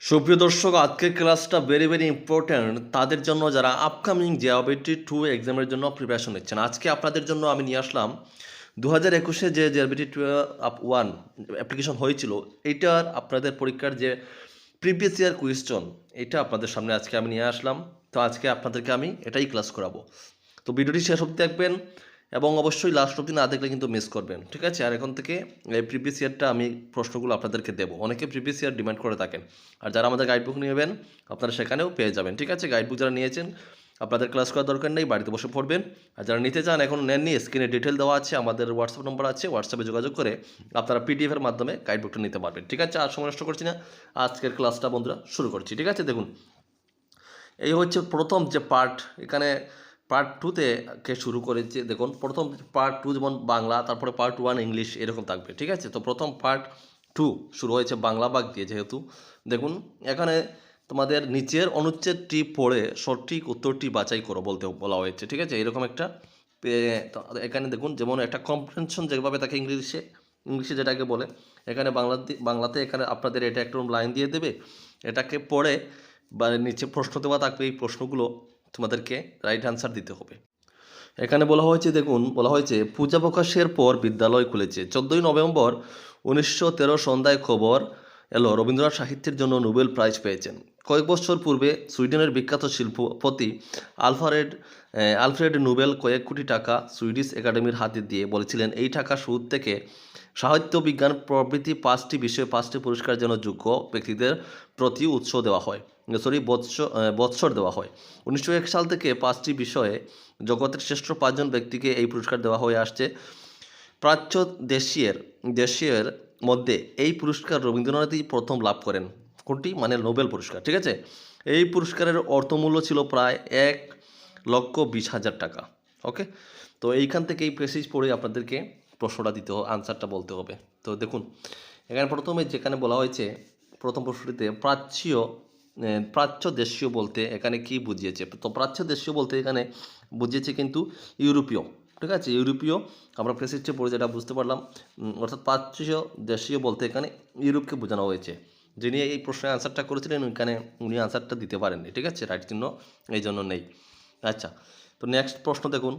সুপ্রিয় দর্শক, আজকের ক্লাসটা ভেরি ইম্পর্ট্যান্ট তাদের জন্য যারা আপকামিং JEE-2 এক্সামের জন্য প্রিপারেশন নিচ্ছেন। আজকে আপনাদের জন্য আমি নিয়ে আসলাম 2021-এ যে JEE-2 1 অ্যাপ্লিকেশন হয়েছিল, এইটার আপনাদের পরীক্ষার যে প্রিভিয়াস ইয়ার কোয়েশ্চন, এটা আপনাদের সামনে আজকে আমি নিয়ে আসলাম। তো আজকে আপনাদেরকে আমি এটাই ক্লাস করাবো। তো ভিডিওটি শেষ অবধি দেখবেন এবং অবশ্যই লাস্ট অবধি না দেখলে কিন্তু মিস করবেন, ঠিক আছে? আর এখন থেকে এই প্রিভিয়াস ইয়ারটা আমি প্রশ্নগুলো আপনাদেরকে দেবো। অনেকে প্রিভিয়াস ইয়ার ডিমান্ড করে থাকেন, আর যারা আমাদের গাইডবুক নেবেন আপনারা সেখানেও পেয়ে যাবেন, ঠিক আছে? গাইডবুক যারা নিয়েছেন আপনাদের ক্লাস করার দরকার নেই, বাড়িতে বসে পড়বেন। আর যারা নিতে চান এখন নেননি, স্ক্রিনে ডিটেল দেওয়া আছে, আমাদের হোয়াটসঅ্যাপ নম্বর আছে, হোয়াটসঅ্যাপে যোগাযোগ করে আপনারা PDF-এর মাধ্যমে গাইডবুকটা নিতে পারবেন, ঠিক আছে? আর সময় নষ্ট করছি না, আজকের ক্লাসটা বন্ধুরা শুরু করছি, ঠিক আছে? দেখুন, এই হচ্ছে প্রথম যে পার্ট। এখানে পার্ট 2-তে কে শুরু করেছে। দেখুন, প্রথম পার্ট 2 যেমন বাংলা, তারপরে পার্ট 1 ইংলিশ, এরকম থাকবে, ঠিক আছে? তো প্রথম পার্ট 2 শুরু হয়েছে বাংলা ভাগ দিয়ে। যেহেতু দেখুন, এখানে তোমাদের নিচের অনুচ্ছেদটি পড়ে সঠিক উত্তরটি বাছাই করো বলতে বলা হয়েছে, ঠিক আছে? এরকম একটা এখানে দেখুন, যেমন একটা কম্প্রিহেনশন যেভাবে তাকে ইংলিশে যেটাকে বলে, এখানে বাংলাতে এখানে আপনাদের এটা একটা লাইন দিয়ে দেবে, এটাকে পড়ে বা নিচে প্রশ্ন দেওয়া থাকবে, এই প্রশ্নগুলো তোমাদেরকে রাইট অ্যান্সার দিতে হবে। এখানে বলা হয়েছে, দেখুন, বলা হয়েছে পূজাবকাশের পর বিদ্যালয় খুলেছে। 14ই নভেম্বর 1913 সন্ধ্যায় খবর এলো রবীন্দ্রনাথ সাহিত্যের জন্য নোবেল প্রাইজ পেয়েছেন। কয়েক বছর পূর্বে সুইডেনের বিখ্যাত শিল্পপতি আলফ্রেড নোবেল কয়েক কোটি টাকা সুইডিশ একাডেমির হাতে দিয়ে বলেছিলেন, এই টাকা সুদ থেকে সাহিত্য, বিজ্ঞান প্রভৃতি 5টি বিষয়ে 5টি পুরস্কার যেন যোগ্য ব্যক্তিদের প্রতি বৎসর দেওয়া হয়। 1901 সাল থেকে 5টি বিষয়ে জগতের শ্রেষ্ঠ 5জন ব্যক্তিকে এই পুরস্কার দেওয়া হয়ে আসছে। প্রাচ্য দেশীয়ের মধ্যে এই পুরস্কার রবীন্দ্রনাথই প্রথম লাভ করেন। কোনটি? মানে নোবেল পুরস্কার, ঠিক আছে? এই পুরস্কারের অর্থমূল্য ছিল প্রায় 1,20,000 টাকা। ওকে, তো এইখান থেকে এই প্যাসেজ পড়ে আপনাদেরকে প্রশ্নটা দিতে হবে, আনসারটা বলতে হবে। তো দেখুন, এখানে প্রথমে যেখানে বলা হয়েছে প্রথম প্রশ্নটিতে প্রাচ্য দেশীয় বলতে এখানে কি বুঝিয়েছে? তো প্রাচ্য দেশীয় বলতে এখানে বুঝিয়েছে কিন্তু ইউরোপীয়, ঠিক আছে? ইউরোপীয় আমরা প্রেসিডে পড়ে যেটা বুঝতে পারলাম, অর্থাৎ প্রাচ্য দেশীয় বলতে এখানে ইউরোপকে বোঝানো হয়েছে। যিনি এই প্রশ্নের আনসারটা করেছিলেন এখানে উনি আনসারটা দিতে পারেননি, ঠিক আছে? রাইট চিহ্ন এই জন্য নেই। আচ্ছা, তো নেক্সট প্রশ্ন দেখুন,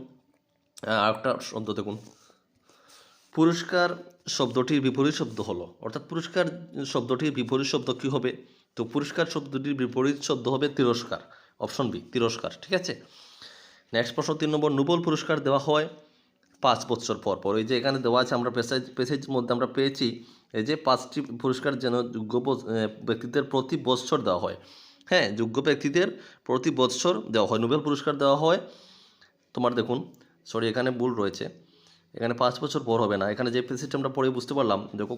আরেকটা শব্দ দেখুন, পুরস্কার শব্দটির বিপরীত শব্দ হলো, অর্থাৎ পুরস্কার শব্দটির বিপরীত শব্দ কী হবে? তো পুরস্কার শব্দটির বিপরীত শব্দ হবে তিরস্কার। অপশন বি, তিরস্কার, ঠিক আছে? নেক্সট প্রশ্ন 3 নম্বর, নোবেল পুরস্কার দেওয়া হয় 5 বছর পর পর। এই যে এখানে দেওয়া আছে, আমরা পেসেজের মধ্যে আমরা পেয়েছি এই যে 5টি পুরস্কার যেন যোগ্য ব্যক্তিদের প্রতি বৎসর দেওয়া হয়। হ্যাঁ, যোগ্য ব্যক্তিদের প্রতি বৎসর দেওয়া হয়। নোবেল পুরস্কার দেওয়া হয় তোমার, দেখুন, সরি এখানে ভুল রয়েছে, এখানে 5 বছর পর হবে না। এখানে যে পেসেজটা আমরা পড়ে বুঝতে পারলাম, দেখো,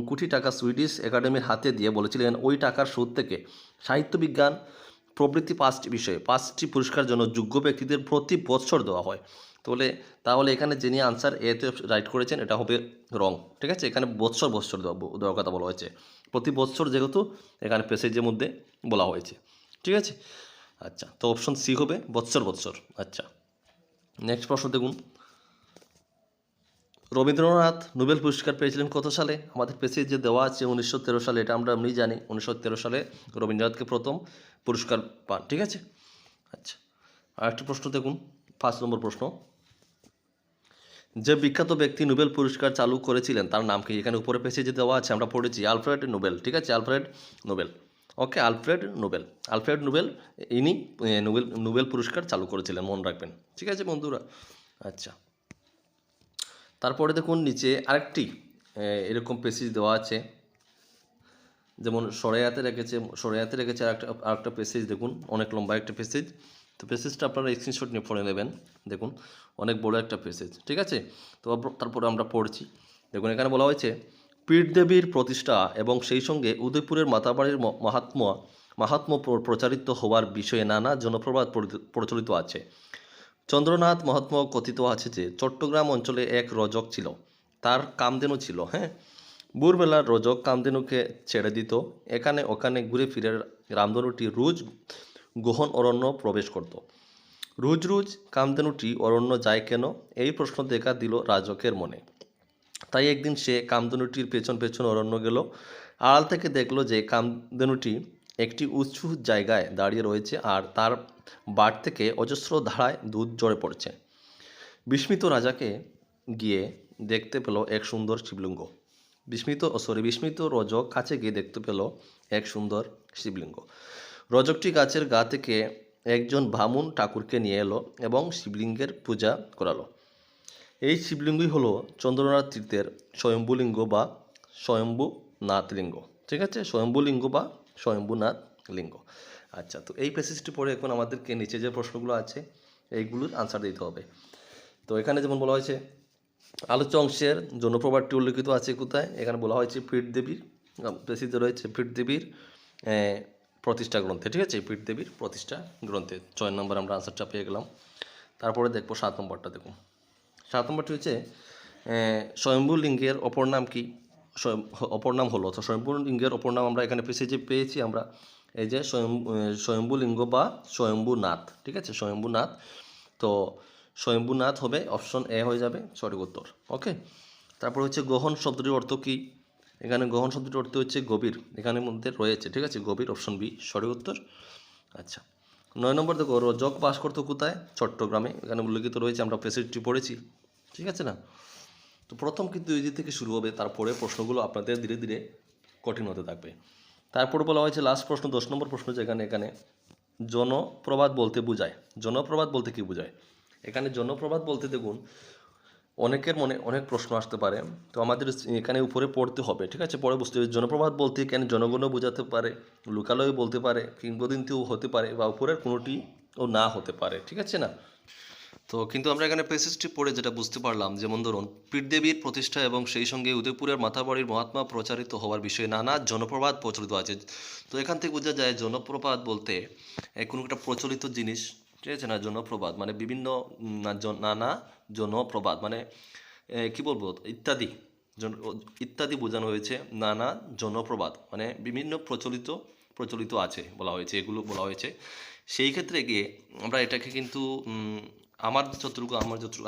কোটি টাকা সুইডিশ একাডেমির হাতে দিয়ে বলেছিলেন, ওই টাকার সুদ থেকে সাহিত্য, বিজ্ঞান প্রভৃতি 5টি বিষয়ে 5টি পুরস্কার জন্য যোগ্য ব্যক্তিদের প্রতি বৎসর দেওয়া হয়। তাহলে এখানে যিনি আনসার এতে রাইট করেছেন এটা হবে রং, ঠিক আছে? এখানে বৎসর দেওয়ার কথা বলা হয়েছে, প্রতি বৎসর যেহেতু এখানে প্যাসেজের মধ্যে বলা হয়েছে, ঠিক আছে? আচ্ছা, তো অপশন সি হবে বৎসর। আচ্ছা, নেক্সট প্রশ্ন দেখুন, রবীন্দ্রনাথ নোবেল পুরস্কার পেয়েছিলেন কত সালে? আমাদের পেসেজ যে দেওয়া আছে 1913 সালে, এটা আমরা এমনি জানি। 1913 সালে রবীন্দ্রনাথকে প্রথম পুরস্কার পান, ঠিক আছে? আচ্ছা, আরেকটি প্রশ্ন দেখুন, 5 নম্বর প্রশ্ন, যে বিখ্যাত ব্যক্তি নোবেল পুরস্কার চালু করেছিলেন তার নাম কি? এখানে উপরে পেসেজে দেওয়া আছে, আমরা পড়েছি আলফ্রেড নোবেল, ঠিক আছে? Alfred Nobel. Okay, Alfred Nobel ইনি নোবেল পুরস্কার চালু করেছিলেন, মনে রাখবেন, ঠিক আছে বন্ধুরা? আচ্ছা, তারপরে দেখুন নিচে আরেকটি এরকম পেসেজ দেওয়া আছে, যেমন সরাইয়াতে রেখেছে আরেকটা পেসেজ। দেখুন, অনেক লম্বা একটা পেসেজ। তো পেসেজটা আপনারা স্ক্রিনশট নিয়ে পড়ে নেবেন। দেখুন, অনেক বড় একটা পেসেজ, ঠিক আছে? তো তারপরে আমরা পড়ছি। দেখুন, এখানে বলা হয়েছে পীঠদেবীর প্রতিষ্ঠা এবং সেই সঙ্গে উদয়পুরের মাতাবাড়ির মাহাত্ম্য প্রচারিত হওয়ার বিষয়ে নানা জনপ্রবাদ প্রচলিত আছে। চন্দ্রনাথ মহাত্মা কথিত আছে যে চট্টগ্রাম অঞ্চলে এক রজক ছিল, তার কামধেনু ছিল। হ্যাঁ, ভোরবেলার রজক কামধেনুকে ছেড়ে দিত, এখানে ওখানে ঘুরে ফিরে রামধনুটি রোজ গহন অরণ্য প্রবেশ করত। রোজ কামধেনুটি অরণ্য যায় কেন, এই প্রশ্ন দেখা দিল রাজকের মনে। তাই একদিন সে কামধেনুটির পেছন পেছন অরণ্য গেল আড়াল থেকে দেখলো যে কামধেনুটি একটি উঁচু জায়গায় দাঁড়িয়ে রয়েছে আর তার বাট থেকে অজস্র ধারায় দুধ ঝরে পড়ছে। বিস্মিত রাজাকে গিয়ে দেখতে পেল এক সুন্দর শিবলিঙ্গ। বিস্মিত রজক কাছে গিয়ে দেখতে পেল এক সুন্দর শিবলিঙ্গ। রজকটি গাছের গা থেকে একজন বামুন ঠাকুরকে নিয়ে এলো এবং শিবলিঙ্গের পূজা করালো। এই শিবলিঙ্গই হলো চন্দ্রনাথ তীর্থের স্বয়ম্ভুলিঙ্গ বা স্বয়ম্ভুনাথ লিঙ্গ। ঠিক আছে, স্বয়ম্ভুলিঙ্গ বা স্বয়ম্ভুনাথ লিঙ্গ। আচ্ছা, তো এই প্যাসেজটি পড়ে এখন আমাদেরকে নিচে যে প্রশ্নগুলো আছে এইগুলোর আনসার দিতে হবে। তো এখানে যেমন বলা হয়েছে আলোচ্য অংশের জনপ্রবাদটি উল্লেখিত আছে কোথায়? এখানে বলা হয়েছে পীঠদেবীর প্যাসেজে রয়েছে পীঠদেবীর প্রতিষ্ঠা গ্রন্থে। ঠিক আছে, পীঠদেবীর প্রতিষ্ঠা গ্রন্থে 6 নম্বর আমরা আনসারটা পেয়ে গেলাম। তারপরে দেখবো 7 নম্বরটা। দেখুন 7 নম্বরটি হচ্ছে স্বয়ম্ভু লিঙ্গের অপর নাম কি? অপর নাম হলো, তো স্বয়ম্ভু লিঙ্গের অপর নাম আমরা এখানে প্যাসেজে পেয়েছি আমরা এই যে স্বয়ম্ভু লিঙ্গ বা স্বয়ম্ভুনাথ। ঠিক আছে, স্বয়ম্ভুনাথ। তো স্বয়ম্ভুনাথ হবে অপশন এ হয়ে যাবে সঠিক উত্তর। ওকে, তারপর হচ্ছে গহন শব্দটির অর্থ কি? এখানে গহন শব্দটির অর্থ হচ্ছে গভীর, এখানের মধ্যে রয়েছে। ঠিক আছে, গভীর, অপশন বি সঠিক উত্তর। আচ্ছা, 9 নম্বর দেখো রজক বাস করতো কোথায়? চট্টগ্রামে। এখানে উল্লেখিত রয়েছে, আমরা প্যাসেজটি পড়েছি। ঠিক আছে না? তো প্রথম কিন্তু এই দিক থেকে শুরু হবে, তারপরে প্রশ্নগুলো আপনাদের ধীরে ধীরে কঠিন হতে থাকবে। তারপরে বলা হয়েছে লাস্ট প্রশ্ন 10 নম্বর প্রশ্ন, যেখানে এখানে জনপ্রবাদ বলতে বোঝায়। জনপ্রবাদ বলতে কি বোঝায়? এখানে জনপ্রবাদ বলতে দেখুন অনেকের মনে অনেক প্রশ্ন আসতে পারে, তো আমাদের এখানে উপরে পড়তে হবে। ঠিক আছে, পরে বুঝতে হবে জনপ্রবাদ বলতে কেন জনগণও বোঝাতে পারে, লোকালয় বলতে পারে, কিংবদন্তিও হতে পারে, বা উপরের কোনোটিও না হতে পারে। ঠিক আছে না? তো কিন্তু আমরা এখানে প্যাসেজটি পড়ে যেটা বুঝতে পারলাম, যেমন ধরুন পীঠদেবীর প্রতিষ্ঠা এবং সেই সঙ্গে উদয়পুরের মাতাবাড়ির মহাত্মা প্রচারিত হওয়ার বিষয়ে নানা জনপ্রবাদ প্রচলিত আছে। তো এখান থেকে বোঝা যায় জনপ্রবাদ বলতে কোনো একটা প্রচলিত জিনিস। ঠিক আছে না? জনপ্রবাদ মানে বিভিন্ন নানা জনপ্রবাদ মানে কি বলবো ইত্যাদি ইত্যাদি বোঝানো হয়েছে। নানা জনপ্রবাদ মানে বিভিন্ন প্রচলিত আছে বলা হয়েছে, এগুলো বলা হয়েছে। সেই ক্ষেত্রে গিয়ে আমরা এটাকে কিন্তু আমার যতটুকু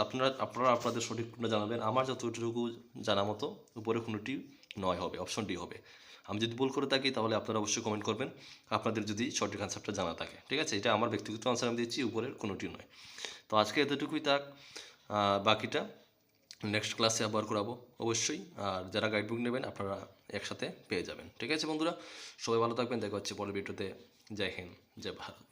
আপনারা আপনাদের সঠিকটা জানাবেন। আমার যতটুকু জানা মতো উপরে কোনোটি নয় হবে, অপশন ডি হবে। আমি যদি ভুল করে থাকি তাহলে আপনারা অবশ্যই কমেন্ট করবেন আপনাদের যদি সঠিক আনসারটা জানা থাকে। ঠিক আছে, এটা আমার ব্যক্তিগত আনসার আমি দিচ্ছি, উপরের কোনোটি নয়। তো আজকে এতটুকুই থাক, বাকিটা নেক্সট ক্লাসে আবার করাবো অবশ্যই। আর যারা গাইডবুক নেবেন আপনারা একসাথে পেয়ে যাবেন। ঠিক আছে বন্ধুরা, সবাই ভালো থাকবেন, দেখা হচ্ছে পরের ভিডিওতে। জয় হিন্দ, জয় ভারত।